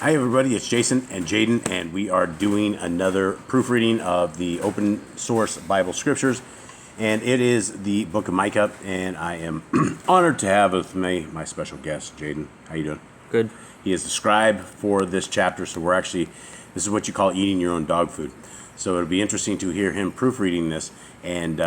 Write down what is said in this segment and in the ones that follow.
Hi everybody, it's Jason and Jaden, and we are doing another proofreading of the open source Bible scriptures, and it is the book of MI噢AH, and I am honored to have with me my special guest, Jaden. How you doing? Good. He is the scribe for this chapter, so this is what you call eating your own dog food. So it'll be interesting to hear him proofreading this, and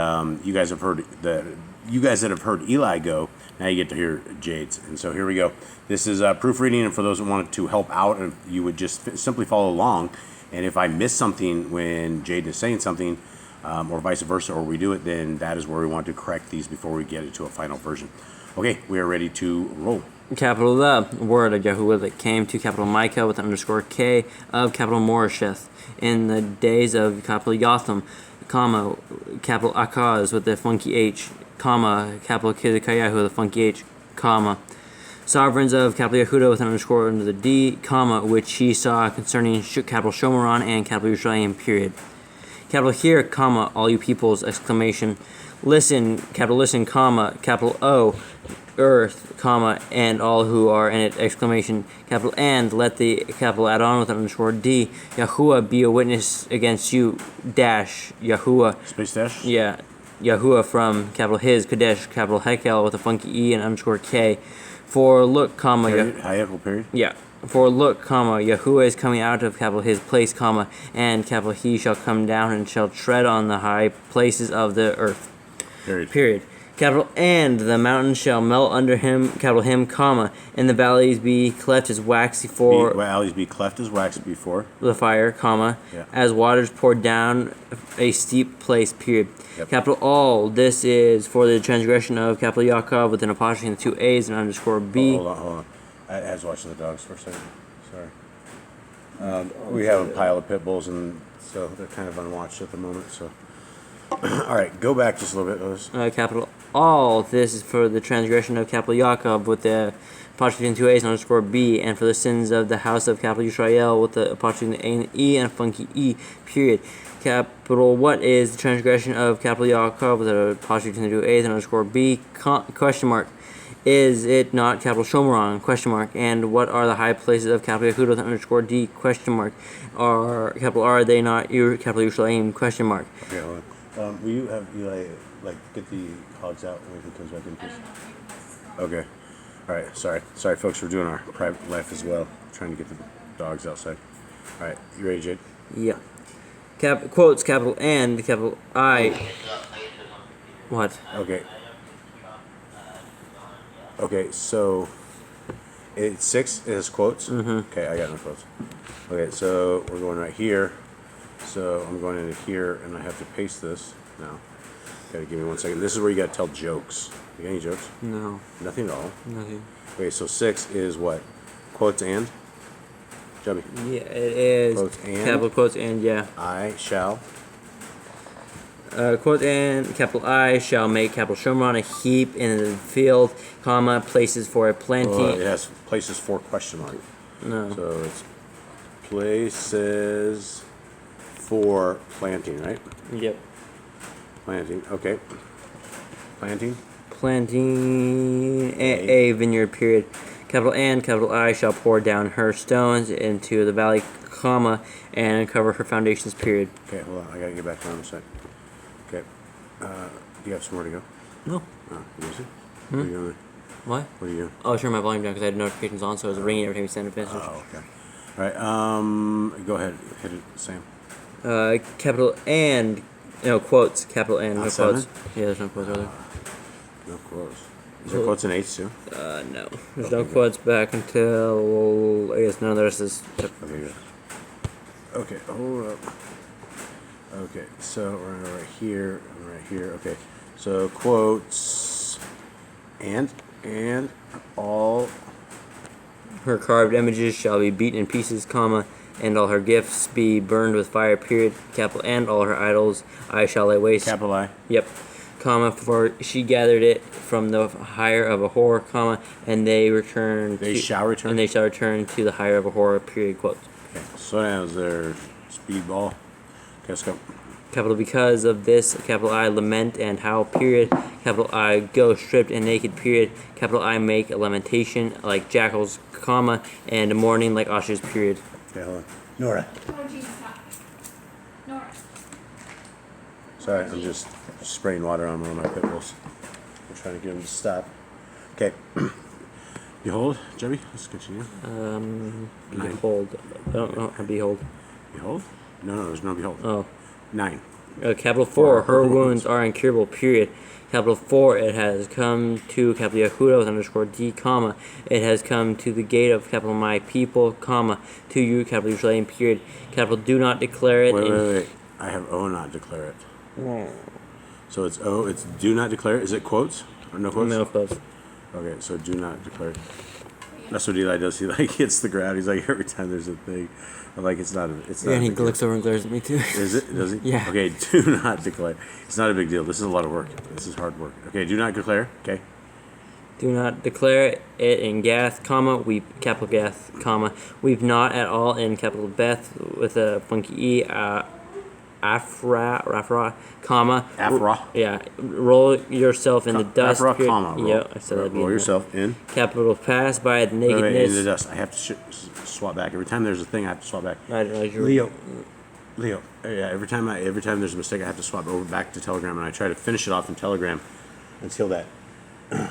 you guys that have heard Eli go, now you get to hear Jade's. And so here we go. This is proofreading, and for those that want to help out, you would just simply follow along. And if I miss something when Jade is saying something, or vice versa, or we do it, then that is where we want to correct these before we get it to a final version. Okay, we are ready to roll. Capital the word of Yahuwah that came to capital MI噢AH with underscore K of capital MI噢in the days of capital Yotham, comma, capital Akaz with the funky H, comma, capital Kizikayahu with the funky H, comma, sovereigns of capital Yehuda with an underscore under the D, comma, which he saw concerning capital Shomeron and capital Yerushalayim, period. Capital here, comma, all you peoples, exclamation, listen, comma, capital O, earth, comma, and all who are in it, exclamation, capital and, let the capital add on with an underscore D, Yahuwah be a witness against you, dash, Yahuwah. Space dash? Yeah, Yahuwah from capital his, Kadesh, capital Hekel with a funky E and underscore K. For look, comma, period? Yeah. For look, comma, Yahuwah is coming out of capital his place, comma, and capital he shall come down and shall tread on the high places of the earth. Period. Capital and the mountains shall melt under him, capital him, comma, and the valleys be cleft as wax before the fire, comma, as waters poured down a steep place, period. Yep. Capital all, this is for the transgression of capital Yaakov with an apostrophe and 2 A's and underscore B. Hold on. I was watching the dogs for a second. Sorry. We have a pile of pit bulls, and so they're kind of unwatched at the moment, so. All right, go back just a little bit. Capital all, this is for the transgression of capital Yaakov with the apostrophe and 2 A's and underscore B, and for the sins of the house of capital Yisrael with the apostrophe and A and E and a funky E, period. Capital what is the transgression of capital Yaakov with an apostrophe and 2 A's and underscore B, question mark. Is it not capital Shomeron, question mark, and what are the high places of capital Yehuda with an underscore D, question mark, are they not capital Yerushalayim, question mark. Okay, hold on. Will you have Eli, get the hogs out when he comes back in, please? Okay. All right, sorry folks, we're doing our private life as well, trying to get the dogs outside. All right, you ready, Jade? Yeah. Quotes, capital and, capital I. What? Okay, so it's 6 is quotes? Mm-hmm. Okay, I got no quotes. Okay, so we're going right here. So I'm going into here, and I have to paste this now. Gotta give me 1 second. This is where you gotta tell jokes. You got any jokes? No. Nothing at all? Nothing. Okay, so 6 is what? Quotes and? Jummy. Yeah, it is. Quotes and? Capital quotes and, yeah. I shall. Quote and, capital I shall make capital Shomeron a heap in the field, comma, places for a planting. It has places for question mark. No. So it's places for planting, right? Yep. Planting, okay. Planting a vineyard, period. Capital and, capital I shall pour down her stones into the valley, comma, and uncover her foundations, period. Okay, hold on. I gotta get back down a sec. Okay. Do you have somewhere to go? No. Oh, you busy? What are you doing? What? What are you doing? Oh, I turned my volume down because I had notifications on, so it was ringing every time you sent a message. Oh, okay. All right. Go ahead. Hit it, Sam. Capital and, no, quotes, capital and, no quotes. 7? Yeah, there's no quotes earlier. No quotes. Is there quotes in 8 too? No. There's no quotes back until, I guess none of the rest is. Okay, good. Okay, hold up. Okay, so we're right here, Okay, so quotes and all Her carved images shall be beaten in pieces, comma, and all her gifts be burned with fire, period. Capital and all her idols I shall lay waste. capital I. Yep. Comma, for she gathered it from the hire of a whore, comma, and they shall return to the hire of a whore, period, quote. Okay, so now is there speedball? Okay, let's go. capital because of this, capital I lament and howl, period, capital I go stripped and naked, period, capital I make a lamentation like jackals, comma, and mourning like ostriches, period. Okay, hold on. Nora. Oh, Jesus. Nora. Sorry, I'm just spraying water on one of my pit bulls. I'm trying to get him to stop. Okay. Behold, Jebby, let's continue. Nine. Behold. I don't know. Behold. Behold? No, there's no behold. Oh. 9. Capital 4, her wounds are incurable, period. Capital 4, it has come to capital Yehuda with underscore D, comma. It has come to the gate of capital my people, comma. To you, capital Yerushalayim, period. Capital do not declare it. Wait. I have O not declare it. So it's O, it's do not declare it. Is it quotes? Or no quotes? No quotes. Okay, so do not declare it. That's what Eli does. He like hits the ground. He's like, every time there's a thing. I'm like, it's not a Yeah, and he big deal. looks over and glares at me too. Is it? Does he? Yeah. Okay, do not declare. It's not a big deal. This is a lot of work. This is hard work. Okay, do not declare. Okay. Do not declare it in Gath, comma, weep, capital Gath, comma, weep not at all in capital Beth with a funky E, Afra, comma. Afra. Yeah, roll yourself in the dust. Afra, period. comma. Roll. Yeah, I said that. Roll yourself in. Capital pass by the Wait, nakedness. in the dust. I have to swap back. Every time there's a thing, I have to swap back. I didn't realize you were- Leo. Yeah, every time there's a mistake, I have to swap over back to Telegram, and I try to finish it off in Telegram until that. Oh,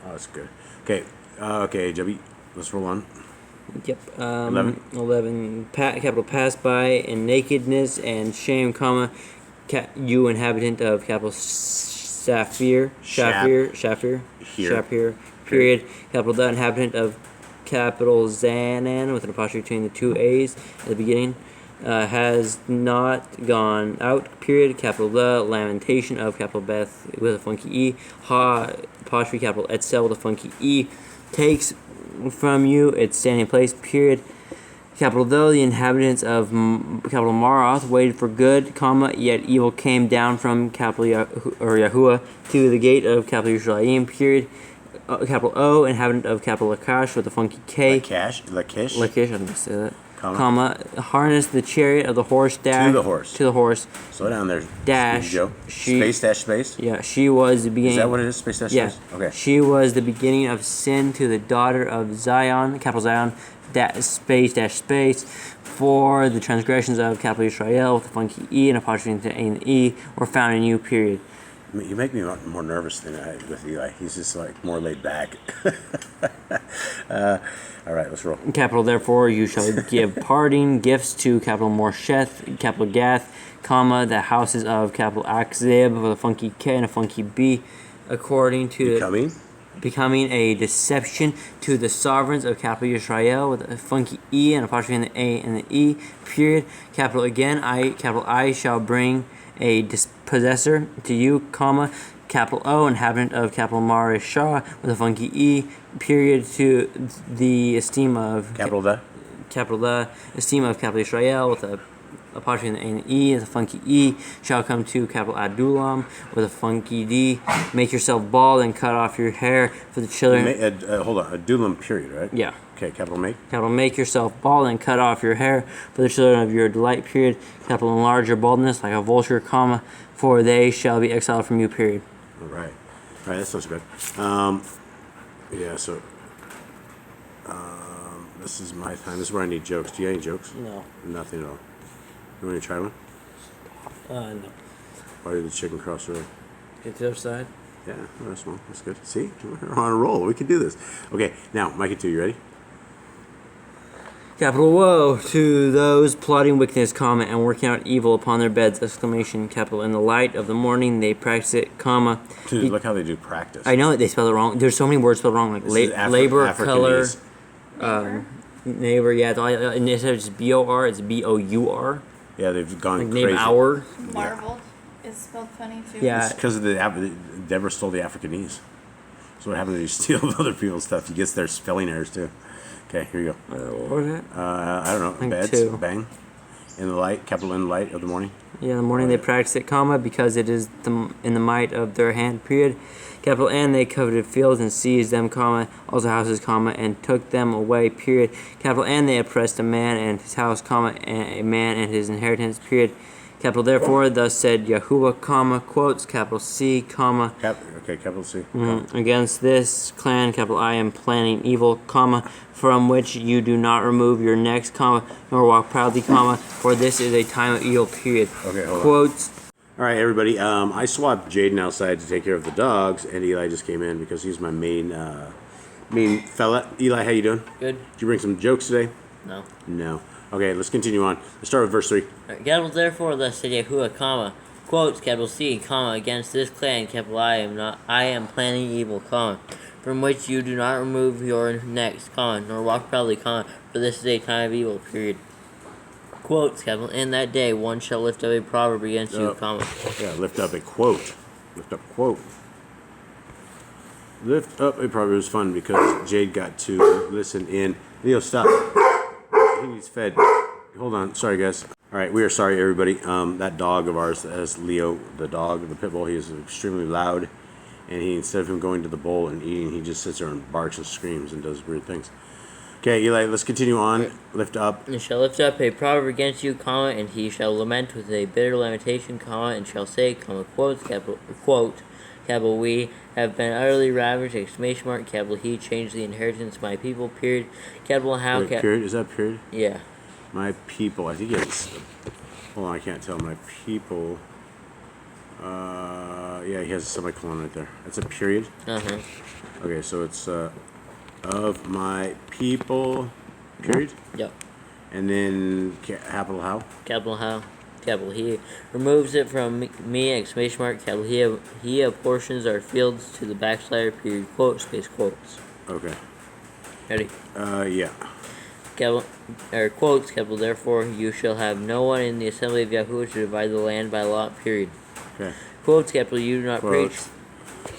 that's good. Okay. Okay, Jebby. Let's roll on. Yep. 11. Capital pass by in nakedness and shame, comma. You inhabitant of capital Shafir, period. Capital the inhabitant of capital Zanan with an apostrophe between the two A's at the beginning. Has not gone out, period. Capital the lamentation of capital Beth with a funky E. Ha apostrophe capital Etzel with a funky E. Takes from you its standing place, period. Capital though the inhabitants of capital MIőlAH waited for good, comma, yet evil came down from capital Yahuwah to the gate of capital Yerushalayim, period. Capital O, inhabitant of capital Lakash with a funky K. Lakish. Lakish, I didn't say that. Comma. Harness the chariot of the horse dash. To the horse. Slow down there. Dash. Joe. She, space dash space. Yeah, she was the beginning. Is that what it is? Space dash Yeah. space? Okay. She was the beginning of sin to the daughter of Zion, capital Zion, space dash space, for the transgressions of capital Israel with a funky E and apostrophe to A and E were found in you, period. You make me more nervous than with Eli. He's just like more laid back. All right, let's roll. Capital therefore you shall give parting gifts to capital Morsheth, capital Gath, comma, the houses of capital Akzib with a funky K and a funky B, according to becoming a deception to the sovereigns of capital Israel with a funky E and apostrophe in the A and the E, period. Capital again, capital I shall bring a dispossessor to you, comma, capital O, inhabitant of capital MIőlAH with a funky E, period, to the esteem of capital the esteem of capital Israel with a apostrophe in the A and the E as a funky E shall come to capital Adulam with a funky D. Make yourself bald and cut off your hair for the children. Hold on, Adulam period, right? Yeah. Okay, capital make. Capital make yourself bald and cut off your hair for the children of your delight, period. Capital enlarge your baldness like a vulture, comma, for they shall be exiled from you, period. All right, that sounds good. Yeah, so this is my time. This is where I need jokes. Do you have any jokes? No. Nothing at all. You want to try one? No. Why did the chicken cross the road? Get to the other side. Yeah, that's well. That's good. See, we're on a roll. We can do this. Okay, now, Mikey 2, you ready? Capital woe to those plotting wickedness, comma, and working out evil upon their beds, exclamation, capital, in the light of the morning they practice it, comma. Dude, look how they do practice. I know they spell it wrong. There's so many words spelled wrong, like labor, color, neighbor, yeah, and instead of just B-O-R, it's B-O-U-R. Yeah, they've gone Like crazy. name hour. Marveled is spelled funny too. Yeah. It's because of Deborah stole the Africanese. So what happens when you steal other people's stuff? You get their spelling errors too. Okay, here you go. What was that? I don't know. think Beds, 2. bang. In the light, capital in the light of the morning. Yeah, in the morning they practice it, comma, because it is in the might of their hand, period. Capital N, they coveted fields and seized them, comma, also houses, comma, and took them away, period. Capital N, they oppressed a man and his house, comma, and a man and his inheritance, period. capital Therefore, thus said Yahuwah, comma, quotes, capital C, comma, Capital C. against this clan, capital I am planning evil, comma, from which you do not remove your necks, comma, nor walk proudly, comma, for this is a time of evil, period. Okay, hold on. Quotes. All right, everybody. I swapped Jaden outside to take care of the dogs, and Eli just came in because he's my main fella. Eli, how you doing? Good. Did you bring some jokes today? No. No. Okay, let's continue on. Let's start with verse 3. Capital Therefore, thus said Yahuwah, comma, quotes, capital C, comma, against this clan, capital I am planning evil, comma, from which you do not remove your necks, comma, nor walk proudly, comma, for this is a time of evil, period. Quotes, capital, in that day one shall lift up a proverb against you, comma. Yeah, lift up a quote. Lift up a quote. Lift up a proverb is fun because Jade got to listen in. Leo, stop. He needs fed. Hold on. Sorry, guys. All right, we are sorry, everybody. That dog of ours, as Leo, the dog, the pit bull, he is extremely loud. And he, instead of him going to the bowl and eating, he just sits there and barks and screams and does weird things. Okay, Eli, let's continue on. Lift up. And shall lift up a proverb against you, comma, and he shall lament with a bitter lamentation, comma, and shall say, comma, quotes, capital, quote, capital, we have been utterly ravaged, exclamation mark, capital, he changed the inheritance of my people, period, capital, how, Wait, period? Is that period? Yeah. My people. I think it's... Hold on, I can't tell. My people... yeah, he has a semicolon right there. That's a period. Uh-huh. Okay, so it's of my people, period. Yep. And then capital how? Capital how, capital, he removes it from me, exclamation mark, capital, he apportions our fields to the backslider, period, quote, space, quotes. Okay. Ready? Yeah. Capital, or quotes, capital, therefore you shall have no one in the assembly of Yahuwah to divide the land by lot, period. Okay. Quotes, capital, you do not Quotes.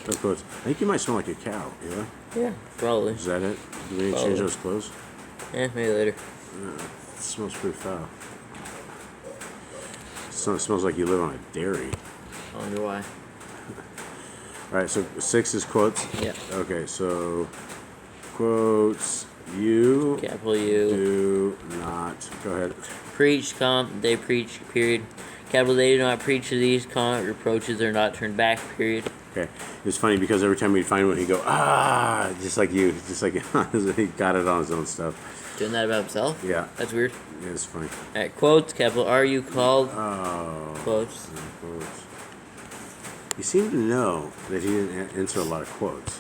No quotes. I think you might smell like a cow, yeah? preach. Yeah, probably. Is that it? Do we need to change Probably. those clothes? Yeah, maybe later. It smells pretty foul. It smells like you live on a dairy. I wonder why. Alright, so 6 is quotes? Yeah. Okay, so quotes, you Capital U. do not. Go ahead. Preach, they preach, period. Capital, they do not preach to these, reproaches are not turned back, period. Okay. It's funny because every time we'd find one, he'd go, ah, just like you. Just like he got it on his own stuff. Doing that about himself? Yeah. That's weird. Yeah, it's funny. Alright, quotes, capital, are you called? Oh. Quotes. Quotes. You seem to know that he didn't answer a lot of quotes.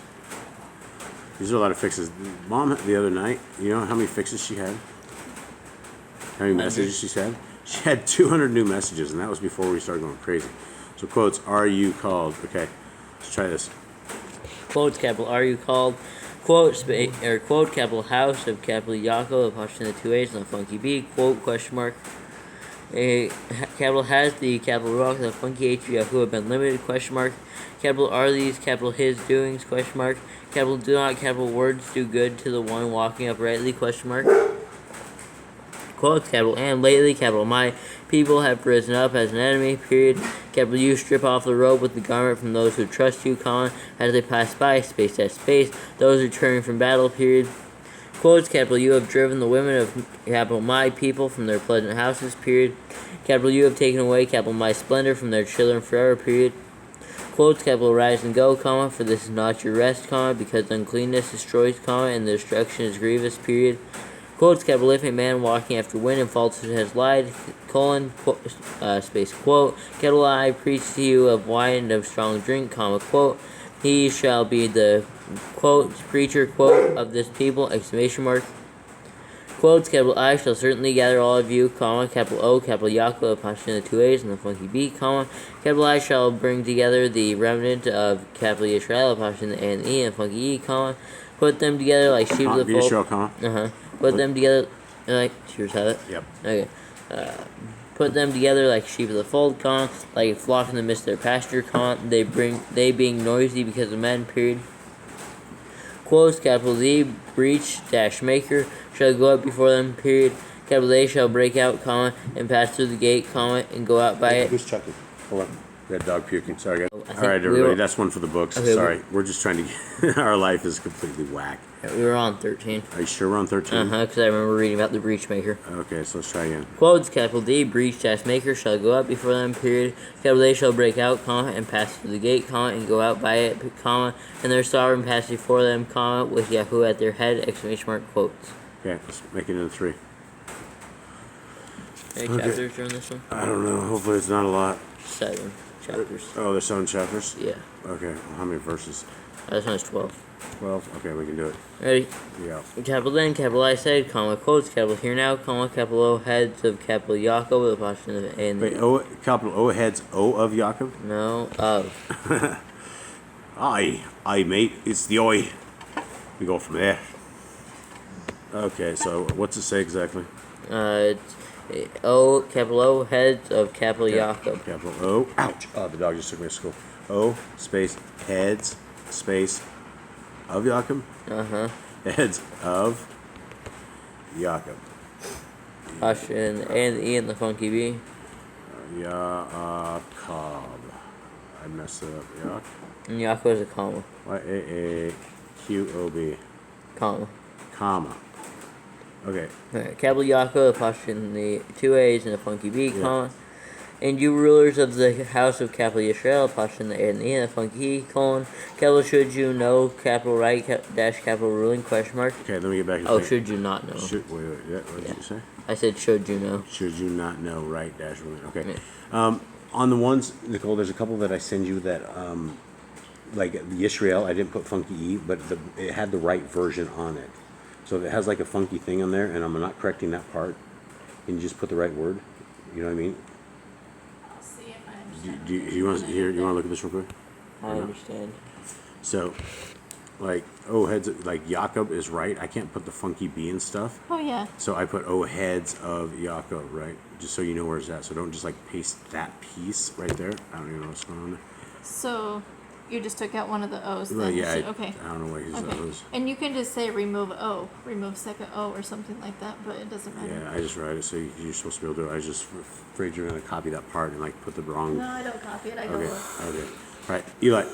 These are a lot of fixes. Mom, the other night, you know how many fixes she had? How many messages she had? She had 200 new messages, and that was before we started going crazy. So quotes, are you called? Okay, let's try this. Quotes, capital, are you called? Quote, quote, capital, house of capital Yaakov, apostrophe in the 2 A's and the funky B, quote, question mark. A capital, has the capital rock, the funky H, Yahuwah been limited, question mark. Capital, are these capital his doings, question mark. Capital, do not capital words do good to the one walking uprightly, question mark. Quotes, capital, and lately, capital, my people have risen up as an enemy, period. Capital, you strip off the robe with the garment from those who trust you, comma, as they pass by, space dash space, those returning from battle, period. Quotes, capital, you have driven the women of, capital, my people from their pleasant houses, period. Capital, you have taken away, capital, my splendor from their children forever, period. Quotes, capital, rise and go, comma, for this is not your rest, comma, because uncleanness destroys, comma, and the destruction is grievous, period. Quotes, capital, if a man walking after wind and falsehood has lied, colon, quote, space, quote, capital, I preach to you of wine and of strong drink, comma, quote, he shall be the, quote, preacher, quote, of this people, exclamation mark. Quotes, capital, I shall certainly gather all of you, comma, capital O, capital Yaakov, apostrophe in the 2 A's and the funky B, comma, capital I shall bring together the remnant of capital Israel, apostrophe in the A and the E and the funky E, comma, put them together like sheep of the fold. Show, comma. Put them together like, yours have it? Yep. Okay. Put them together like sheep of the fold, comma, like a flock in the midst of their pasture, comma, they being noisy because of men, period. Quotes, capital, the breach dash maker shall go up before them, period. Capital, they shall break out, comma, and pass through the gate, comma, and go out by it. Who's checking? Hold on. We got dog puking. Sorry, guys. I All think right, we everybody. were- That's one for the books. Okay, Sorry, we're just trying to get... Our life is completely whack. We were on 13. Are you sure we're on 13? Because I remember reading about the breach maker. Okay, so let's try again. Quotes, capital D, breach dash maker shall go up before them, period. Capital A shall break out, comma, and pass through the gate, comma, and go out by it, comma, and their sovereign pass before them, comma, with Yahuwah at their head, exclamation mark, quotes. Okay, let's make it into 3. Any Okay. chapters are in this one? I don't know. Hopefully it's not a lot. 7 chapters. Oh, there's 7 chapters? Yeah. Okay, well, how many verses? This one is 12. 12? Okay, we can do it. Ready? Yeah. Capital N, capital I said, comma, quotes, capital here now, comma, capital O, heads of capital Yaakov, with apostrophe of A and Wait, O, capital O heads O of Yaakov? No, of. Aye, mate. It's the oi. We go from there. Okay, so what's it say exactly? It's O, capital O, heads of capital Yaakov. Capital O. Ouch. Oh, the dog just took me to school. O, space, heads, space, of Yaakov? Uh-huh. Heads of Yaakov. Caution, A and the E and the funky B. Yaakov. I messed it up. Yaakov. And Yaakov is a comma. Y-A-A-Q-O-B. Comma. Comma. Okay. Alright, capital Yaakov, apostrophe in the 2 A's and a funky B, Yeah. comma. And you rulers of the house of capital Yisrael, apostrophe in the A and the E and a funky E, colon. Capital should you know, capital right, dash capital ruling, question mark. Okay, let me get back to Oh, the should you not know? wait. Yeah, what did you say? I said should you know. Should you not know, right? Dash ruling. Okay. Yeah. On the ones, Nicole, there's a couple that I send you that, like the Israel, I didn't put funky E, but it had the right version on it. So if it has like a funky thing on there, and I'm not correcting that part, and you just put the right word. You know what I mean? I'll see if I understand. Do you want to hear? You want to look at this real quick? I understand. So, like, oh heads, like Yaakov is right. I can't put the funky B and stuff. Oh yeah. So I put oh heads of Yaakov, right? Just so you know where it's at. So don't just like paste that piece right there. I don't even know what's going on there. So you just took out one of the O's then. Well, yeah, Okay. I don't know what he's Okay. those. And you can just say remove O, remove second O or something like that, but it doesn't matter. Yeah, I just write it so you're supposed to be able to do it. I was just afraid you're going to copy that part and like put the wrong. No, I don't copy it. I go Okay, look. okay. All right, Eli,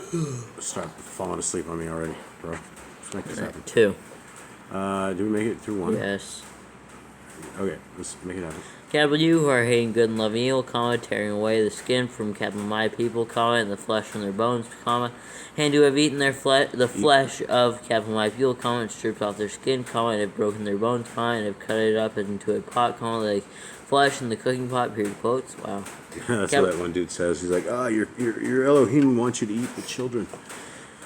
start falling asleep on me already, bro. Let's make this happen. 2. Do we make it through 1? Yes. Okay, let's make it happen. Capital U, who are hating good and loving evil, comma, tearing away the skin from capital my people, comma, and the flesh from their bones, comma, and who have eaten their the flesh of capital my people, comma, and stripped off their skin, comma, and have broken their bones, comma, and have cut it up into a pot, comma, like flesh in the cooking pot, period quotes. Wow. That's Cap- what that one dude says. He's like, your Elohim wants you to eat the children.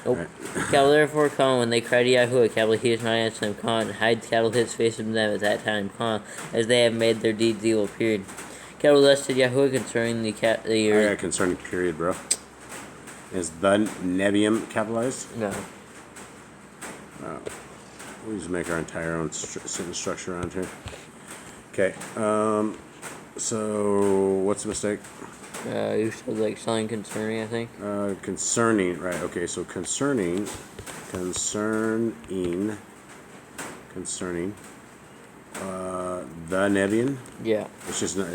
Nope. Right. Capital therefore, comma, when they cried to Yahuwah, capital he does not answer them, comma, and hides capital his face from them at that time, comma, as they have made their deeds evil, period. Capital thus said Yahuwah concerning the I got concerning period, bro. Is the Nebium capitalized? No. We just make our entire own sentence structure around here. Okay. So what's the mistake? You said like something concerning, I think. Concerning, right? Okay, so concerning, the Nebian. Yeah. It's just not.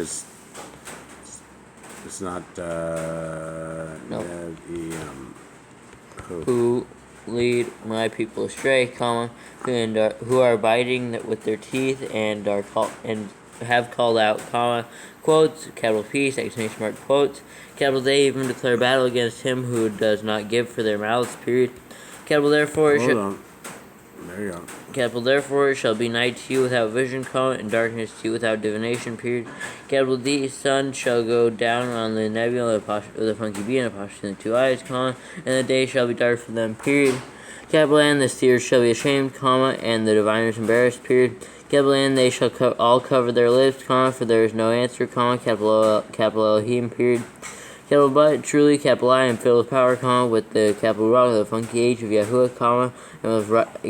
It's not. Nope. Nebium. Who lead my people astray, comma, and who are biting with their teeth and are have called out, comma, quotes, capital P, exclamation mark, quotes, capital they even declare battle against him who does not give for their mouths, period. Capital therefore Hold on. There you go. capital therefore it shall be night to you without vision, comma, and darkness to you without divination, period. Capital D, sun shall go down on the nebula with the funky B and apostrophe in the 2 eyes, comma, and the day shall be dark for them, period. Capital N, the seers shall be ashamed, comma, and the diviners embarrassed, period. Capital N, they shall all cover their lips, comma, for there is no answer, comma, capital Elohim, period. Capital But, truly, capital I am filled with power, comma, with the capital Rock, the funky H of Yahuwah, comma, and with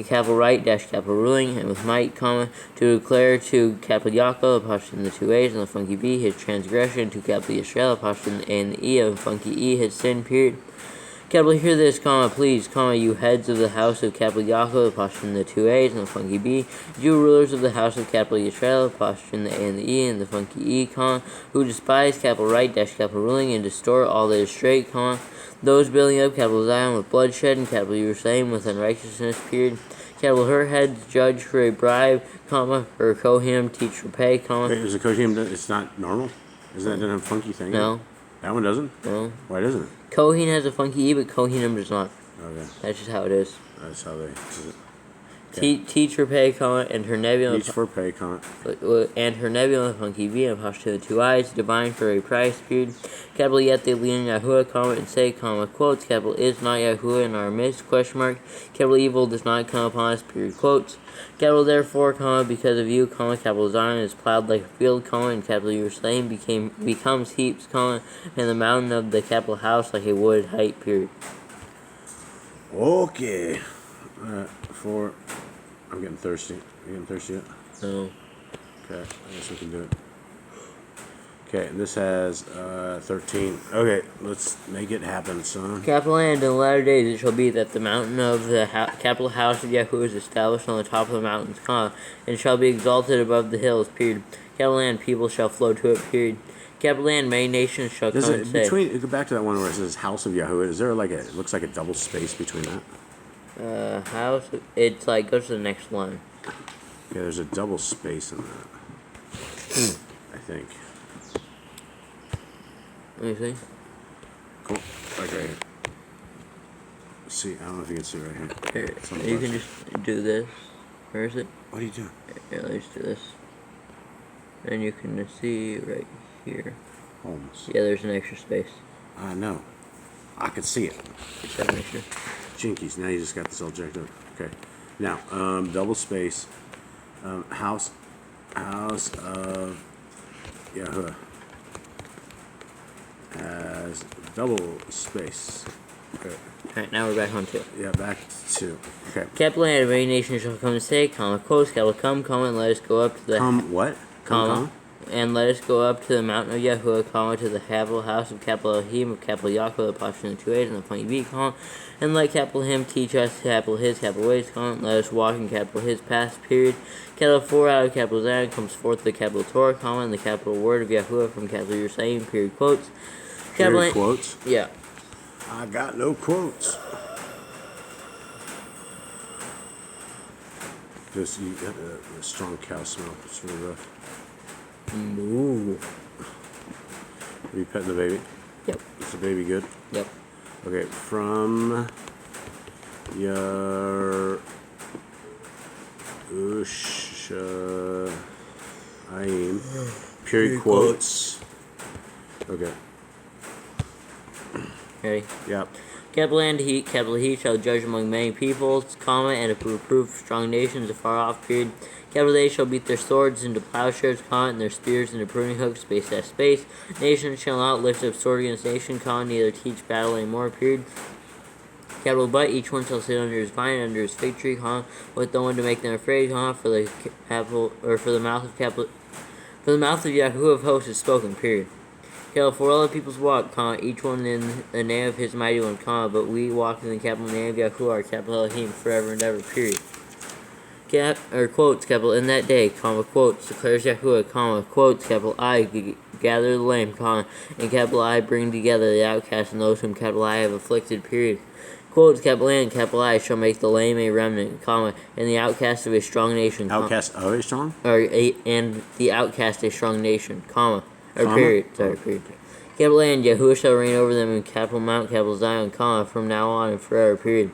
capital right, dash capital ruling, and with might, comma, to declare to capital Yaakov, apostrophe in the 2 A's, and the funky B, his transgression, to capital Yisrael, apostrophe in the A and the E of funky E, his sin, period. Capital hear this, comma, please, comma, you heads of the house of capital Yaakov, apostrophe the two A's and the funky B, you rulers of the house of capital Yisrael, apostrophe the A and the E and the funky E, comma, who despise capital right, dash capital ruling, and distort all that is straight, comma, those building up capital Zion with bloodshed, and capital Jerusalem with unrighteousness, period. Capital her heads judge for a bribe, comma, her Kohanim teach for pay, comma. Wait, is the Kohanim, it's not normal? Isn't that doesn't have a funky thing? No. That one doesn't? No. Why doesn't it? Kohen has a funky E, but Kohanim does not. Okay. That's just how it is. That's how they. Teach for pay, comma, and her nebula. Teach for pay, comma. And her nebula funky V and apostrophe to the two eyes, divine for a price, period. Capital yet they lean Yahuwah, comma, and say, comma, quotes, capital is not Yahuwah in our midst, question mark. Capital evil does not come upon us, period, quotes. Capital therefore, comma, because of you, comma, capital Zion is plowed like a field, comma, and capital Jerusalem becomes heaps, comma, and the mountain of the capital house like a wooded height, period. Okay. For I'm getting thirsty. You getting thirsty yet? No. Okay, I guess we can do it. Okay, and this has 13. Okay, let's make it happen, son. Capital and in the latter days it shall be that the mountain of the capital house of Yahuwah is established on the top of the mountains, comma, and shall be exalted above the hills, period. Capital and people shall flow to it, period. Capital and many nations shall come and say. Go back to that one where it says house of Yahuwah. Is there like it looks like a double space between that? House, it's like, go to the next line. Yeah, there's a double space in that. I think. Let me see. Cool. Like right here. See, I don't know if you can see right here. Here, you can just do this. Where is it? What are you doing? Here, let's do this. And you can see right here. Almost. Yeah, there's an extra space. I know. I could see it. Just gotta make sure. Jinkies. Now you just got this all jacked up. Okay. Now, double space. House of Yahuwah has double space. Okay. Alright, now we're back on 2. Yeah, back to 2. Okay. Capital and many nations shall come and say, comma, quotes, capital come, comma, and let us go up to the What? comma, and let us go up to the mountain of Yahuwah, comma, to the capital house of capital Elohim, of capital Yaakov, apostrophe the two A's, and the point B, comma, and let capital him teach us capital his capital ways, comma, and let us walk in capital his paths, period. Capital 4 out of capital Zion comes forth the capital Torah, comma, and the capital word of Yahuwah from capital Jerusalem, period, quotes. Period quotes? Yeah. I got no quotes. Just you got a strong cow smell. It's really rough. Moo. Are you petting the baby? Yep. Is the baby good? Yep. Okay, from your Aim. Period quotes. Okay. Ready? Yep. Capital he shall judge among many peoples, comma, and reprove strong nations afar off, period. Capital they shall beat their swords into plowshares, comma, and their spears into pruning hooks, space as space. Nation shall not lift up sword against nation, comma, neither teach battle anymore, period. Capital but each one shall sit under his vine, under his fig tree, comma, with no one to make them afraid, comma, for the mouth of Yahuwah of hosts is spoken, period. Capital for all the peoples walk, comma, each one in the name of his mighty one, comma, but we walk in the capital name of Yahuwah, our capital Elohim, forever and ever, period. Quotes, capital, in that day, comma, quotes, declares Yahuwah, comma, quotes, capital I gather the lame, comma, and capital I bring together the outcast and those whom capital I have afflicted, period. Quotes, capital A and capital I shall make the lame a remnant, comma, and the outcast of a strong nation, Outcast of a strong? and the outcast a strong nation, comma, period. Capital A and Yahuwah shall reign over them in capital Mount, capital Zion, comma, from now on and forever, period.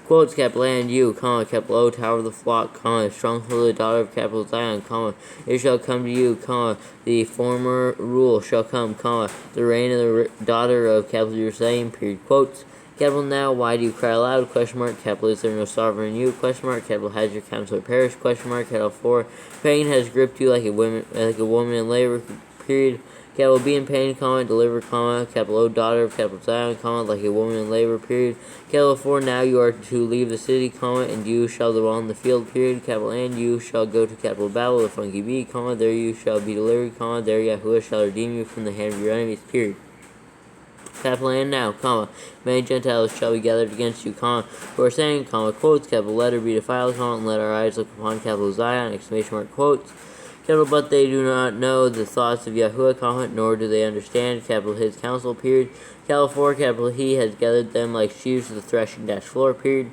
Quotes, capital A and you, comma, capital O, tower of the flock, comma, stronghold of the daughter of capital Zion, comma, it shall come to you, comma, the former rule shall come, comma, the reign of the daughter of capital Jerusalem, period. Quotes, capital now, why do you cry aloud, question mark, capital is there no sovereign in you, question mark, capital has your counselor perished, question mark, capital 4, pain has gripped you like a woman in labor, period. Capital be in pain, comma, deliver, comma, capital O, daughter of capital Zion, comma, like a woman in labor, period. Capital 4, now you are to leave the city, comma, and you shall dwell in the field, period. Capital and you shall go to capital Babel, the funky B, comma, there you shall be delivered, comma, there Yahuwah shall redeem you from the hand of your enemies, period. capital and now, comma, many Gentiles shall be gathered against you, comma, who are saying, comma, quotes, capital letter be defiled, comma, and let our eyes look upon capital Zion, exclamation mark, quotes, capital, but they do not know the thoughts of Yahuwah, comma, nor do they understand, capital his counsel, period, capital 4, capital he has gathered them like sheaves to the threshing dash floor, period,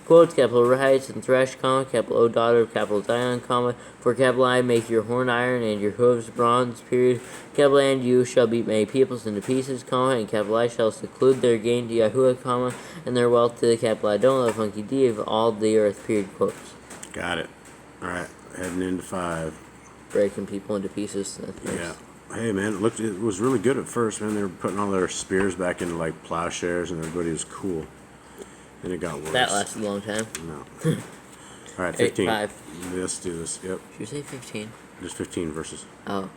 quotes, capital rise and thresh, comma, capital O daughter of capital Zion, comma, for capital I make your horn iron and your hooves bronze, period, capital and you shall beat many peoples into pieces, comma, and capital I shall seclude their gain to Yahuwah, comma, and their wealth to the capital I don't love funky D of all the earth, period, quotes. Got it. Alright, heading into 5. Breaking people into pieces. Yeah. Hey man, it was really good at first, man. They were putting all their spears back into like plowshares and everybody was cool. Then it got worse. That lasted a long time. No. Alright, 15. 5. Let's do this. Yep. Did you say 15? Just 15 verses. Oh.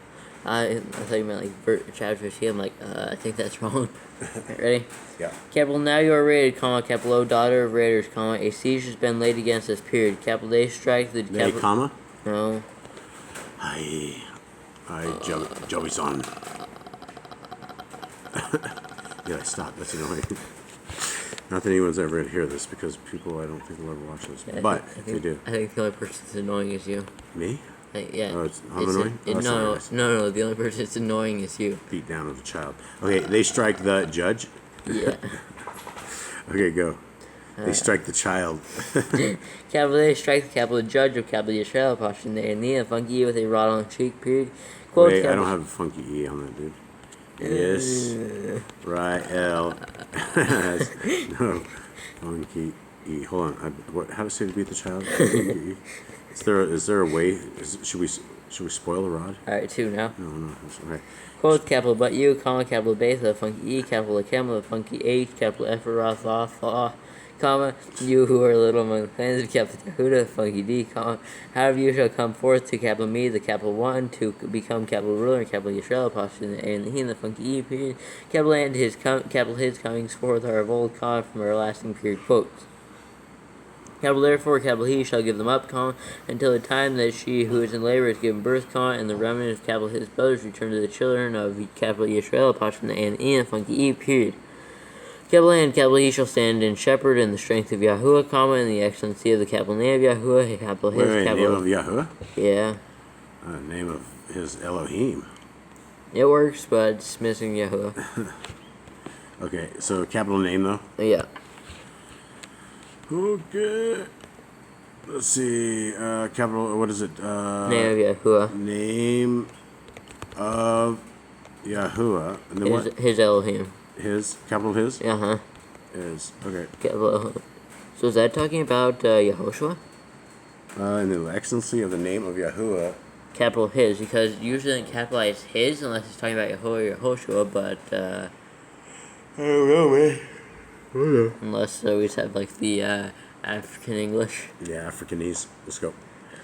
I thought you meant like chapter 15. I'm like, I think that's wrong. Right, ready? Yeah. Capital, now you are raided, comma, capital O, daughter of raiders, comma, a siege has been laid against us, period. Capital, they strike the Nay, comma? No. Hi, Joey's on. Yeah, stop. That's annoying. Not that anyone's ever going to hear this because people I don't think will ever watch this. Yeah, But if they do. I think the only person that's annoying is you. Me? Yeah. Oh, I'm annoying? Oh, No, the only person that's annoying is you. Beat down as a child. Okay, they strike the judge. Yeah. Okay, go. They strike the child. Capital, they strike the capital judge of capital Yisrael, Pashin, they and the funky with a rod on the cheek, period. Quote, Wait, I don't have a funky E on that, dude. Yes. Right, L. No. Funky E. Hold on. How to say to beat the child? Funky E. Is there a way? Should we spoil the rod? Alright, 2 now. No. That's okay. Quote, capital but you, comma, capital beta, funky E, capital camel, funky H, capital Ephrath, law, comma, you who are little among the clans of capital Yehuda, funky D, comma, how of you shall come forth to capital me, the capital 1, to become capital ruler, capital Yisrael, apostle, and the he, and the funky E, period, capital and capital his comings forth are of old, comma, from everlasting, period, quotes. Capital therefore, capital he shall give them up, comma, until the time that she who is in labor is given birth, comma, and the remnant of capital his brothers return to the children of capital Yisrael, apostle, and E, and funky E, period. Capital and capital he shall stand in shepherd in the strength of Yahuwah, comma, in the excellency of the capital name of Yahuwah, capital his, Wait, capital... name of Yahuwah? Yeah. Name of his Elohim. It works, but it's missing Yahuwah. Okay, so capital name though? Yeah. Okay. Let's see. Capital, what is it? Name of Yahuwah. Name of Yahuwah. And then what? His Elohim. His? Capital his? Uh-huh. Is. Okay. Capital... So is that talking about Yehoshua? In the excellency of the name of Yahuwah. Capital his, because usually they capitalize his unless it's talking about Yahuwah or Yehoshua, but I don't know, man. unless we just have like the African English. Yeah, Africanese. Let's go.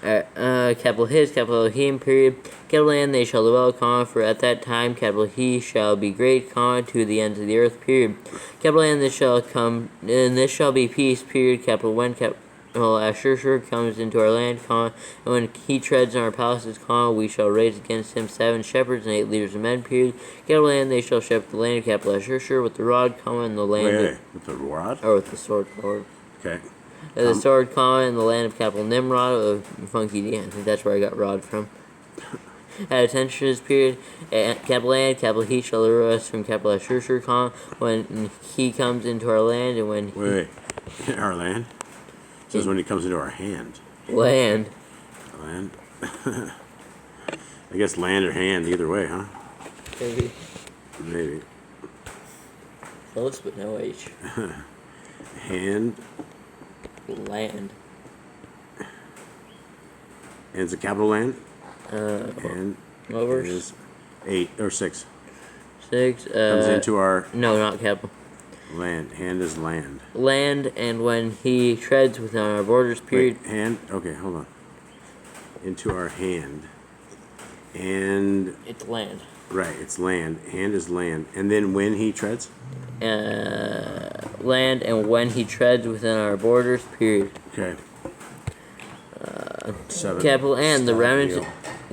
Capital his, capital Elohim, period. Capital and they shall dwell, comma, for at that time, capital he shall be great, comma, to the ends of the earth, period. Capital and this shall come, and this shall be peace, period. Capital when, capital Ashur comes into our land, comma, and when he treads in our palaces, comma, we shall raise against him 7 shepherds and 8 leaders of men, period. Capital and they shall shepherd the land of capital Ashur with the rod, comma, and the land Wait, with the rod? or with the sword, Lord. Okay. The sword, comma, in the land of capital Nimrod of funky D. I think that's where I got rod from. At attention to this period, capital and capital he shall deliver us from capital Ashur, comma, when he comes into our land and when Wait. Our land? It says when he comes into our hand. Land. Land? I guess land or hand, either way, huh? Maybe. Maybe. Close, but no H. Hand. Land. And it's a capital land? And And over is 8 or 6. 6. Comes into our No, not capital. land. Hand is land. Land, and when he treads within our borders, period. Wait, hand? Okay, hold on. Into our hand. And, It's land. right, it's land. Hand is land. And then when he treads? Land, and when he treads within our borders, period. Okay. 7. Capital and the Stop remnant. deal.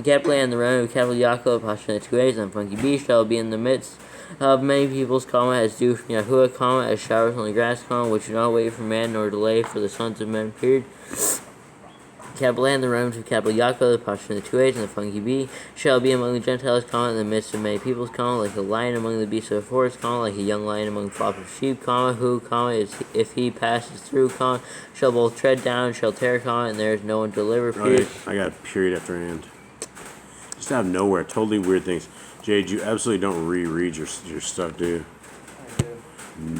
Capital and the remnant of capital Yaakov, Hashem 2 A's, and funky B shall be in the midst of many peoples, comma, as dew from Yahuwah, comma, as showers on the grass, comma, which do not wait for man nor delay for the sons of men, period. Capital A, and the realms of capital Yaakov, the posture in the 2 A's, and the funky B, shall be among the Gentiles, comma, in the midst of many peoples, comma, like a lion among the beasts of the forest, comma, like a young lion among flocks of sheep, comma, who, comma, is, if he passes through, comma, shall both tread down and shall tear, comma, and there is no one to deliver, period. I got a period after and. Just out of nowhere, totally weird things. Jade, you absolutely don't reread your stuff, do you? I do.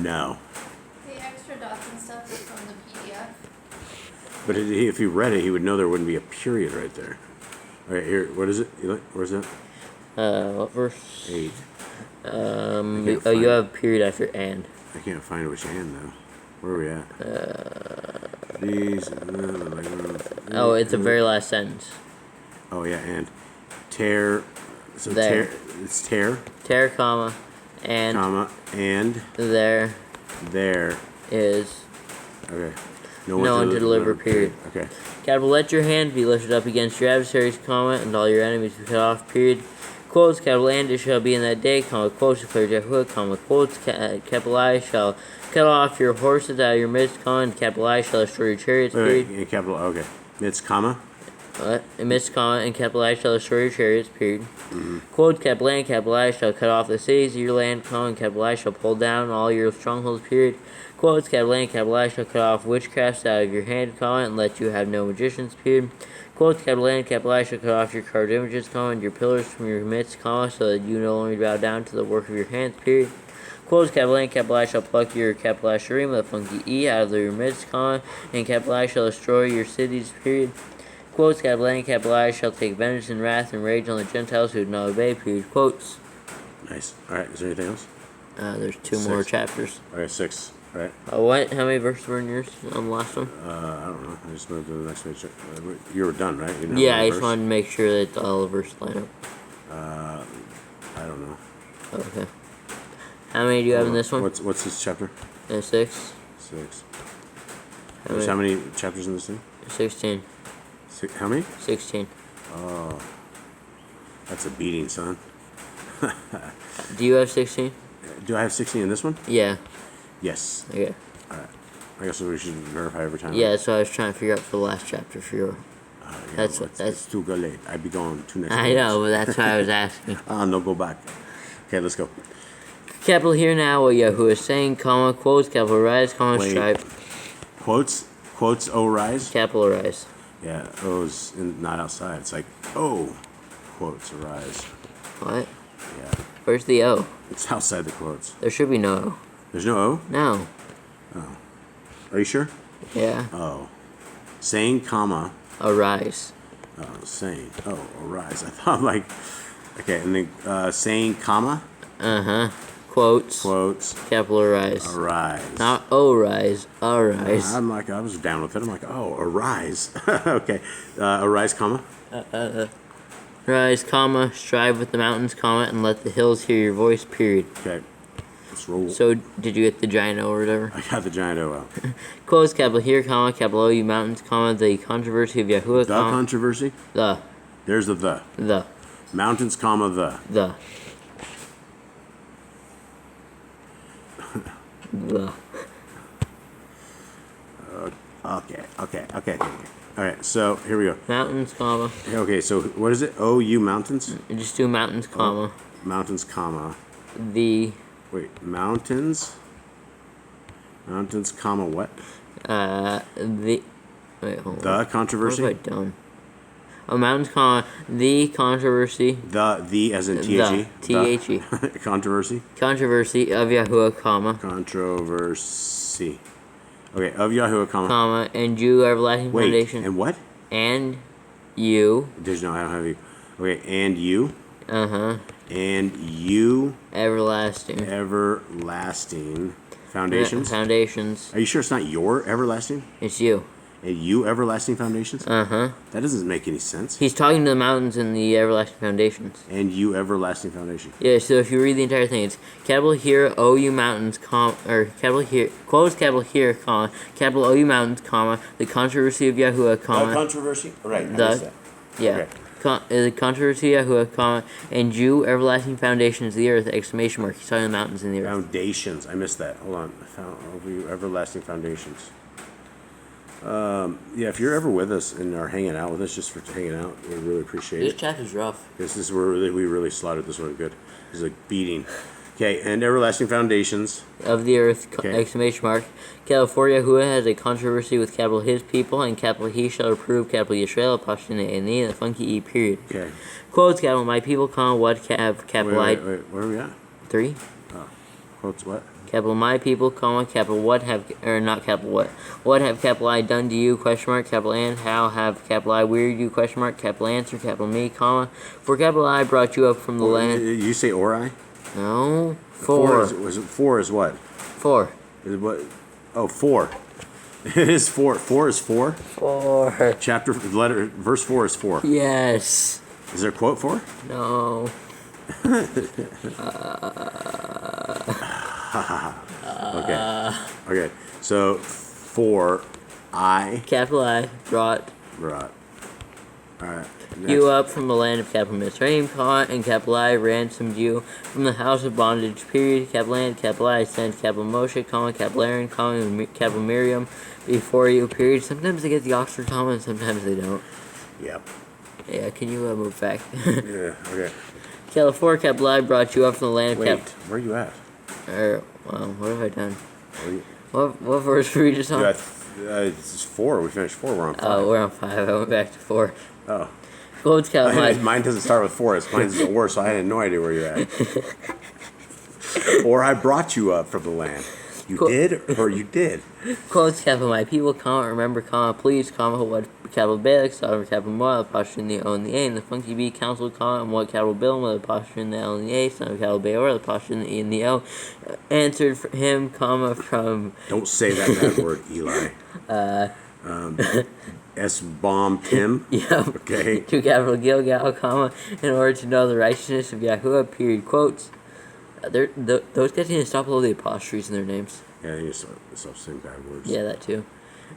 No. The extra dots and stuff is from the PDF. But if he read it, he would know there wouldn't be a period right there. All right, here, what is it? Where's that? What verse? 8. You have a period after and. I can't find which and, though. Where are we at? These. Oh, it's the very last sentence. Oh, yeah, and. Tear. So There. It's tear, Tear, comma, and comma, and there is okay. no one to deliver, period. Okay. Capital, let your hand be lifted up against your adversaries, comma, and all your enemies be cut off, period. Quotes, capital, and it shall be in that day, comma, quotes, declared Yahuwah, comma, quotes, capital I shall cut off your horses out of your midst, comma, and capital I shall destroy your chariots, period. And capital, okay. It's comma. Amidst, comma, and capital I shall destroy your chariots, period. Quote, capital A and capital I shall cut off the cities of your land, comma, and capital I shall pull down all your strongholds, period. Quotes, capital A and capital I shall cut off witchcrafts out of your hand, comma, and let you have no magicians, period. Quotes, capital A and capital I shall cut off your carved images, comma, and your pillars from your midst, comma, so that you no longer bow down to the work of your hands, period. Quotes, capital A and capital I shall pluck your capital I Shurim, the funky E, out of your midst, comma, and capital I shall destroy your cities, period. Quotes, capital A and capital I shall take vengeance and wrath and rage on the Gentiles who do not obey, period. Quotes. Nice. All right. Is there anything else? There's 2 6. more chapters. All right, 6. All right. What? How many verses were in yours on the last one? I don't know. I just moved to the next page. You were done, right? You didn't have Yeah, another I just verse? wanted to make sure that all the verses line up. I don't know. Okay. How many do you have in this one? What's this chapter? 6. 6. How There's many? how many chapters in this thing? 16. How many? 16. Oh, that's a beating, son. Do you have 16? Do I have 16 in this one? Yeah. Yes. Okay. All right. I guess we should verify every time. Yeah, so I was trying to figure out for the last chapter for your. That's what. It's too late. I'd be going 2 next. I know, but that's why I was asking. No, go back. Okay, let's go. Capital here now, what Yahuwah is saying, comma, quotes, capital rise, comma, Wait. stripe, Quotes. O rise. capital rise. Yeah. O's not outside. It's like O. Quotes arise. What? Yeah. Where's the O? It's outside the quotes. There should be no O. There's no O. No. Are you sure? Yeah. Oh. Saying comma. Arise. Oh, saying. Oh, arise. I thought like. Okay, and then saying comma. Quotes. Quotes. Capital rise. Arise. Not O rise. Arise. I'm like, I was down with it. I'm like, oh, arise. Okay. Arise, comma. Rise, comma, strive with the mountains, comma, and let the hills hear your voice, period. Okay. Let's roll. So, did you get the giant O or whatever? I got the giant O out. Quotes, capital here, comma, capital O, you mountains, comma, the controversy of Yahuwah, The comma, controversy. the, There's the. the, Mountains, comma, the. the. Okay. All right, so here we go. Mountains, comma, Okay, so what is it? O-U mountains? just do mountains, comma, Mountains, comma. the, Wait, mountains? Mountains, comma, what? the, wait, hold on. The What controversy? have I done? Oh, mountains, comma, the controversy, The as in T-H-E? T-H-E. Controversy? Controversy of Yahuwah, comma, Controversy. Okay, of Yahuwah, comma, and you everlasting Wait, foundation, and what? and you, There's no, I don't have you. Okay, and you. uh-huh, And you everlasting. everlasting foundations. Foundations. Are you sure it's not your everlasting? It's you. And you everlasting foundations? Uh-huh. That doesn't make any sense. He's talking to the mountains and the everlasting foundations. And you everlasting foundation. Yeah, so if you read the entire thing, it's capital here, O you mountains, or capital here, quotes capital here, comma, capital O you mountains, comma, the controversy of Yahuwah, comma, controversy? Right, I the, missed that. yeah, Okay. the controversy Yahuwah, comma, and Jew, everlasting foundations of the earth, exclamation mark. He's talking the mountains and the earth. Foundations. I missed that. Hold on. Everlasting foundations. Yeah, if you're ever with us and are hanging out with us just for hanging out, we really appreciate This it. chapter's rough. This is where we really slaughtered this one good. This is a beating. Okay, and everlasting foundations. Of the earth, Okay. exclamation mark. Capital 4, Yahuwah has a controversy with capital his people, and capital he shall reprove capital Yisrael, apostrophe and the funky E period. Okay. Quotes, capital my people, comma, what have capital Wait, where are we at? 3. Quotes what? Capital my people, comma, capital what have, or not capital what have capital I done to you, question mark, capital and how have capital I wearied you, question mark, capital answer, capital me, comma, for capital I brought you up from the land. You say Ori? No, 4. Four is what? 4. Is what? Oh, 4. It is 4. 4 is 4. 4. Verse 4 is 4. Yes. Is there a quote 4? No. Okay. Okay. So 4, Capital I brought Right. All right. Next. you up from the land of capital Mitzrayim, comma, and capital I ransomed you from the house of bondage, period, capital and capital I sent capital Moshe, comma, capital Aaron, comma, and capital Miriam before you, period. Sometimes they get the Oxford comma and sometimes they don't. Yep. Yeah, can you move back? Yeah. Okay. Capital 4, capital I brought you up from the land of Wait. Where are you at? Well, what have I done? Where are you? What verse were you just on? Yeah, it's 4. We finished 4. We're on 5. Oh, we're on 5. I went back to 4. Oh. Quotes, capital Mine doesn't start with 4. Mine's the worst, so I had no idea where you're at. Or I brought you up from the land. You did, or you did. Quotes, capital my people, comma, remember, comma, please, comma, what capital Balak, Sodom, capital Moab, apostrophe in the O and the A, and the funky B, council, comma, and what capital Bill, with apostrophe in the L and the A, son of capital Beor, apostrophe in the E and the O, answered for him, comma, from... Don't say that bad word, Eli. S-bomb Tim. Yep. Okay. To capital Gilgal, comma, in order to know the righteousness of Yahuwah, period, quotes. Those guys need to stop all the apostrophes in their names. Yeah, you stop saying bad words. Yeah, that too.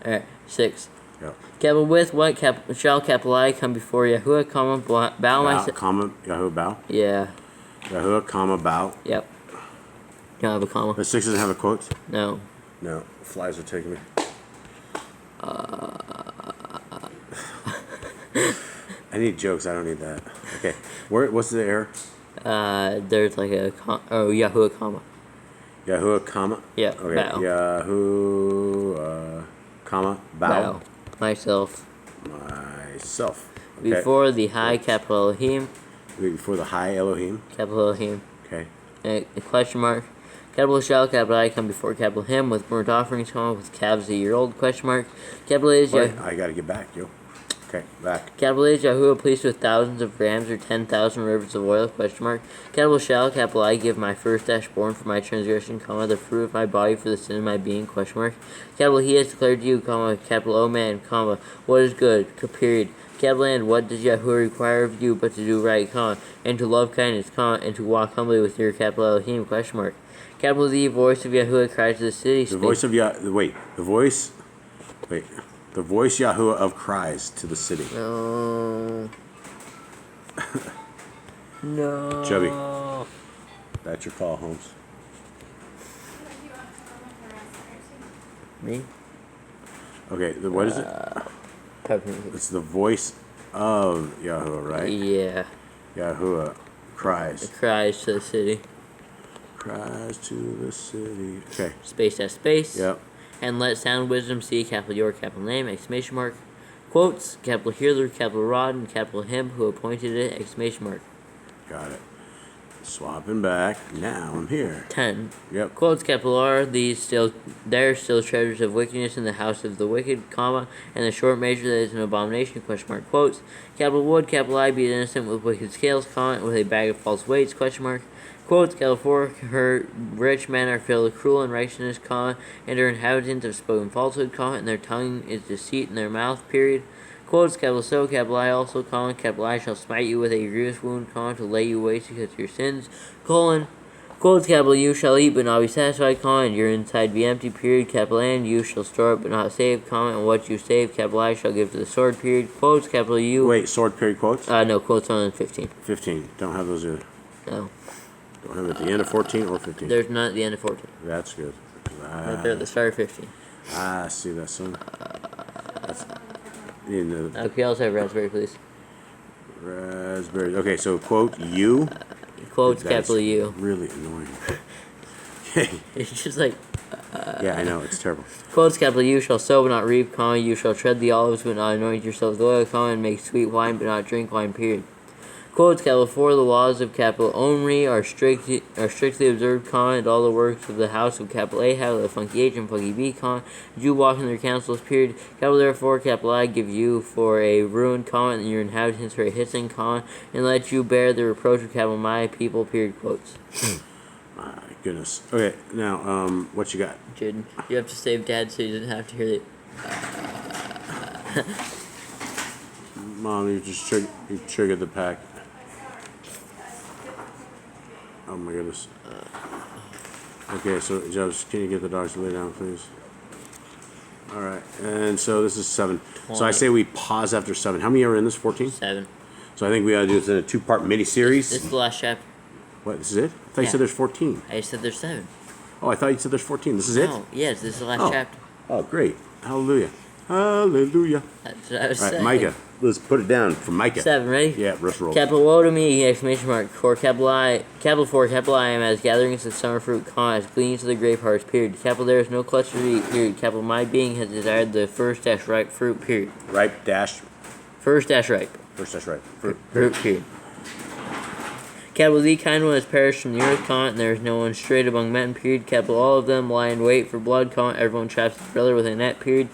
Alright, 6. Yeah. Capital with what shall capital I come before Yahuwah, comma, bow myself. Comma, Yahoo, bow. Yeah. Yahoo, comma, bow. Yep. Don't have a comma. The 6 doesn't have a quote? No. No. Flies are taking me. I need jokes. I don't need that. Okay. What's the error? There's like a Yahuwah, comma. Yahoo, comma. Yeah. Okay. Bow. Yahoo, comma, bow. Myself. Myself. Okay. Before the high capital Elohim. Before the high Elohim. Capital Elohim. Okay. A question mark. Capital shall, capital I come before capital him with burnt offerings, comma, with calves a year old, question mark. Capital is Wait, I gotta get back, yo. Okay, back. Capital H, Yahuwah pleased with thousands of grams or 10,000 rivers of oil, question mark. Capital shall, capital I give my first born for my transgression, comma, the fruit of my body for the sin of my being, question mark. Capital He has declared to you, comma, capital O man, comma, what is good, period. Capital and what does Yahuwah require of you but to do right, comma, and to love kindness, comma, and to walk humbly with your capital Elohim, question mark. Capital the voice of Yahuwah cries to the city. The voice of the voice Yahuwah of cries to the city. No. No. Chubby. That's your call, Holmes. Me? Okay, what is it? It's the voice of Yahuwah, right? Yeah. Yahuwah cries. Cries to the city. Cries to the city. Okay. Space at space. Yep. And let sound wisdom see, capital your, capital name, exclamation mark. Quotes, capital healer, capital rod, and capital him who appointed it, exclamation mark. Got it. Swapping back. Now I'm here. 10. Yep. Quotes, capital R, there still treasures of wickedness in the house of the wicked, comma, and the short measure that is an abomination, question mark. Quotes, capital would, capital I, be innocent with wicked scales, comma, with a bag of false weights, question mark. Quotes, capital 4, her rich men are filled with cruel unrighteousness, comma, and her inhabitants have spoken falsehood, comma, and their tongue is deceit in their mouth, period. Quotes, capital so, capital I also, comma, capital I shall smite you with a grievous wound, comma, to lay you waste because of your sins, colon. Quotes capital You shall eat but not be satisfied, comma, and your inside be empty, period. Capital N You shall store up but not save, comma, and what you save, capital I shall give to the sword, period. Quotes capital U. Wait, sword period quotes? No, quotes on 15. 15. Don't have those either. No. Don't have it at the end of 14 or 15. There's none at the end of 14. That's good. Right there at the start of 15. See that son? You know, Can you also have raspberry, please? raspberry. Okay, so quote you. Quotes That's capital U. really annoying. Okay. It's just like. Yeah, I know, it's terrible. Quotes capital You shall sow but not reap, comma, you shall tread the olives but not anoint yourself with oil, comma, and make sweet wine but not drink wine, period. Quotes capital For the laws of capital Omri are strictly observed, comma, and all the works of the house of capital Ahab, the funky H and funky B, comma, you walk in their counsels, period. Capital Therefore, capital I give you for a ruin, comma, and your inhabitants for a hissing, comma, and let you bear the reproach of capital my people, period. Quotes. My goodness. Okay, now, what you got? Jaden, you have to save Dad so he doesn't have to hear it. Mom, you just triggered the pack. Oh my goodness. Okay, so Jobs, can you get the dogs to lay down, please? All right, and so this is 7. So I say we pause after 7. How many are in this? 14? 7. So I think we ought to do this in a 2-part mini-series. This is the last chapter. What, this is it? I thought you Yeah. said there's 14. I said there's 7. Oh, I thought you said there's 14. This is it? No, yes, this is the last Oh. chapter. Oh, great. Hallelujah. Hallelujah. That's what I was All right, saying. Micah. Let's put it down for Micah. 7, ready? Yeah, let's roll. Capital woe to me, exclamation mark, for capital I, capital for capital I am as gatherings of summer fruit, comma, as gleanings of the grape harvest, period. Capital there is no cluster to eat, period. Capital my being has desired the first dash ripe fruit, period. Ripe dash. First dash ripe. First dash ripe. Fruit. Fruit, period. Capital the kind one has perished from the earth, comma, and there is no one straight among men, period. Capital all of them lie in wait for blood, comma, everyone traps his brother with a net, period.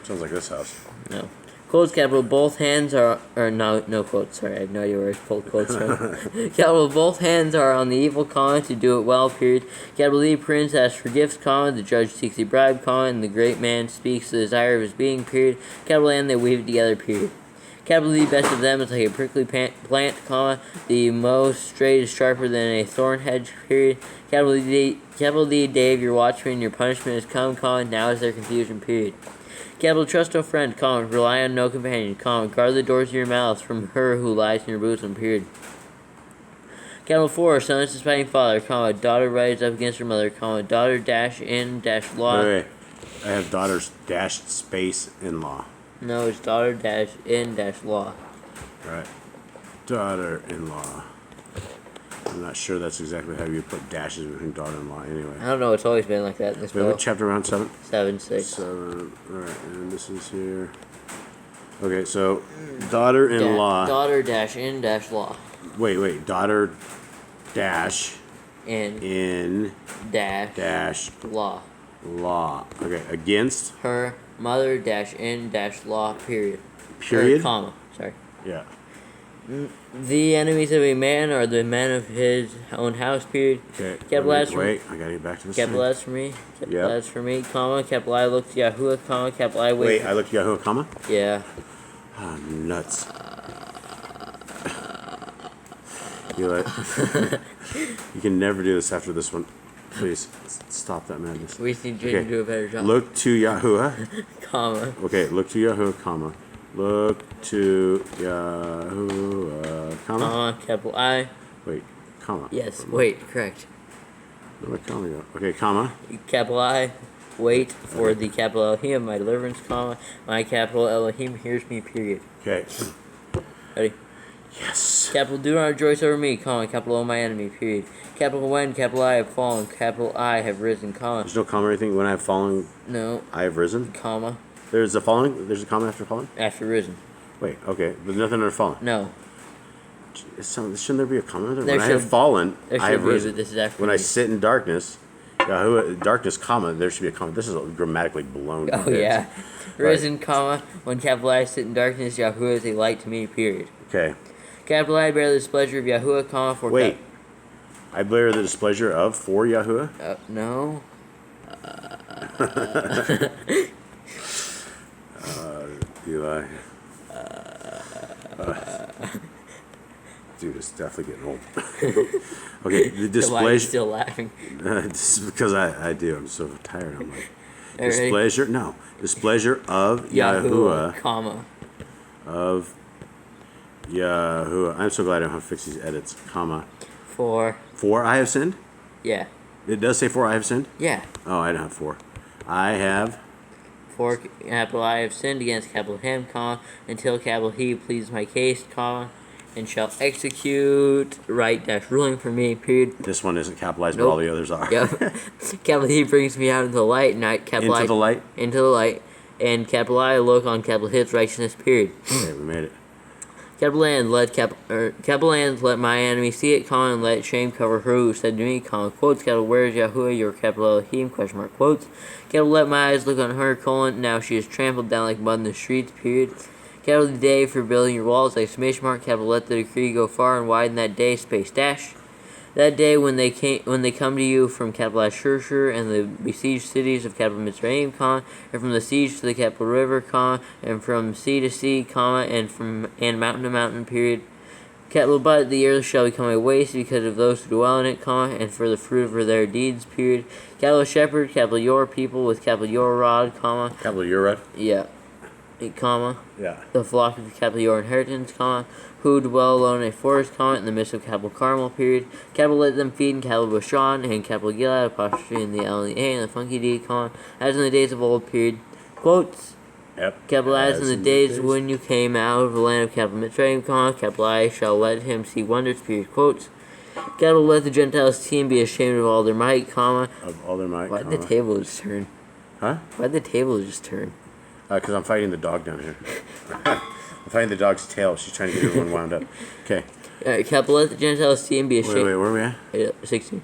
Sounds like this house. No. Quotes capital both hands are no quotes, sorry, I have no idea where I pulled quotes from. Capital both hands are on the evil, comma, to do it well, period. Capital the prince asks for gifts, comma, the judge seeks a bribe, comma, and the great man speaks the desire of his being, period. Capital and they weave together, period. Capital the best of them is like a prickly plant, comma, the most straight is sharper than a thorn hedge, period. Capital the day of your watchman, your punishment has come, comma, now is their confusion, period. Capital trust no friend, comma, rely on no companion, comma, guard the doors of your mouth from her who lies in your bosom, period. Capital 4, son is despairing father, comma, daughter rises up against her mother, comma, daughter dash in dash law. Wait. I have daughters dash space in law. No, it's daughter dash in dash law. All right. Daughter-in-law. I'm not sure that's exactly how you put dashes between daughter-in-law anyway. I don't know, it's always been like that in this Wait, what book. chapter around 7? 7, 6. 7. Alright, and this is here. Okay, so daughter-in-law. Daughter dash in dash law. Wait. Daughter dash In dash law. law. Okay, against Her mother dash in dash law, period. period? Or comma, sorry. Yeah. The enemies of a man are the men of his own house, period. Okay. Capital S for Wait, I gotta get back to this. capital thing. S for me. Capital Yep. S for me, comma, capital I look to Yahuwah, comma, capital I Wait, I looked at Yahoo, comma? Yeah. Ah, nuts. You can never do this after this one. Please, stop that madness. We just need Jay to do a better job. Look to Yahuwah. Comma. Okay, look to Yahuwah, comma. Look to Yahuwah, comma. Comma, capital I. Wait, comma. Yes, wait, correct. Where did my comma go? Okay, comma. Capital I. Wait for the capital Elohim, my deliverance, comma. My capital Elohim hears me, period. Okay. Ready? Yes. Capital do not rejoice over me, comma, capital O my enemy, period. Capital when, capital I have fallen, capital I have risen, comma. There's no comma or anything. When I have fallen, No, I have risen. comma, There's a falling. There's a comma after falling. after risen. Wait. Okay. There's nothing under fallen. No, Shouldn't there be a comma there? There When I have should- fallen, there I should have be, risen. but this is after When I risen. sit in darkness, Yahuwah, darkness, comma, there should be a comma. This is grammatically blown. to Oh bits. yeah. Risen, comma, when capital I sit in darkness, Yahuwah is a light to me, period. Okay. Capital I bear the displeasure of Yahuwah, comma, for Wait. I bear the displeasure of for Yahuwah. No. Eli. Dude, it's definitely getting old. Okay, the Why are you displeasure. still laughing? This is because I do. I'm so tired. I'm like, Alright. displeasure. No, displeasure of Yahuwah, Yahuwah comma. of Yahuwah. I'm so glad I don't have to fix these edits. Comma. For I have sinned. Yeah. It does say for I have sinned. Yeah. Oh, I don't have for. I have. For capital I have sinned against capital him, comma, until capital he pleads my case, comma, and shall execute right dash ruling for me, period. This one isn't capitalized, but Nope. all the others are. Yep. Capital he brings me out into the light, night capital Into I, the light. into the light, and capital I look on capital his righteousness, period. Okay, we made it. Capital N, capital N, let my enemy see it, comma, and let shame cover her who said to me, comma, quotes, capital, where is Yahuwah, your capital Elohim, question mark, quotes, capital, let my eyes look on her, colon, now she is trampled down like mud in the streets, period, capital, the day for building your walls, exclamation mark, capital, let the decree go far and wide in that day, space dash, that day when they come to you from capital Ashur and the besieged cities of capital Mitzrayim, comma, and from the siege to the capital river, comma, and from sea to sea, comma, and mountain to mountain, period. Capital but the earth shall become a waste because of those who dwell in it, comma, and for the fruit of their deeds, period. Capital shepherd, capital your people with capital your rod, comma. Capital Urad. Yeah. Comma. Yeah. The flock of capital your inheritance, comma, who dwell alone in a forest, comma, in the midst of capital Carmel, period. Capital let them feed in capital Bashan and capital Gilead, apostrophe in the L and the A and the funky D, comma, as in the days of old, period. Quotes. Yep. Capital as in the days when you came out of the land of capital Mitzrayim, comma, capital I shall let him see wonders, period. Quotes. Capital let the Gentiles see and be ashamed of all their might, comma. Of all their might. Why'd the table just turn? Huh? Why'd the table just turn? Because I'm fighting the dog down here. I'm fighting the dog's tail. She's trying to get everyone wound up. Okay. Alright, capital let the Gentiles see and be ashamed. Wait, where are we at? 16.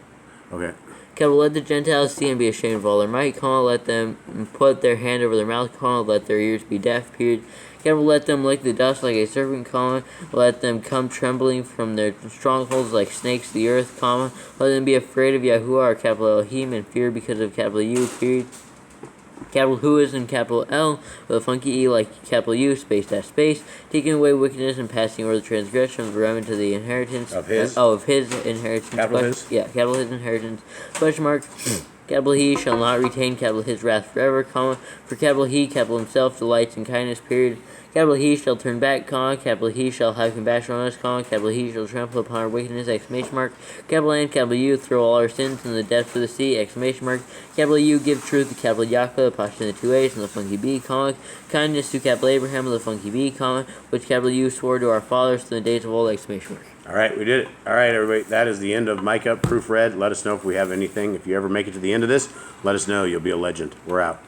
Okay. Capital let the Gentiles see and be ashamed of all their might, comma, let them put their hand over their mouth, comma, let their ears be deaf, period. Capital let them lick the dust like a serpent, comma, let them come trembling from their strongholds like snakes to the earth, comma, let them be afraid of Yahuwah, our capital Elohim, and fear because of capital U, period. Capital who is in capital L with a funky E like capital U, space dash space, taking away wickedness and passing over the transgression of the remnant to the inheritance Of his? of his inheritance. Capital his? Yeah, capital his inheritance. Question mark. Capital he shall not retain capital his wrath forever, comma, for capital he, capital himself, delights in kindness, period. Capital he shall turn back, comma, capital he shall have compassion on us, comma, capital he shall trample upon our wickedness, exclamation mark, capital N, capital U, throw all our sins in the depths of the sea, exclamation mark, capital U, give truth to capital Yaakov, apostrophe in the 2 A's and the funky B, comma, kindness to capital Abraham with the funky B, comma, which capital U swore to our fathers in the days of old, exclamation mark. All right, we did it. All right, everybody. That is the end of MIcă proofread. Let us know if we have anything. If you ever make it to the end of this, let us know. You'll be a legend. We're out.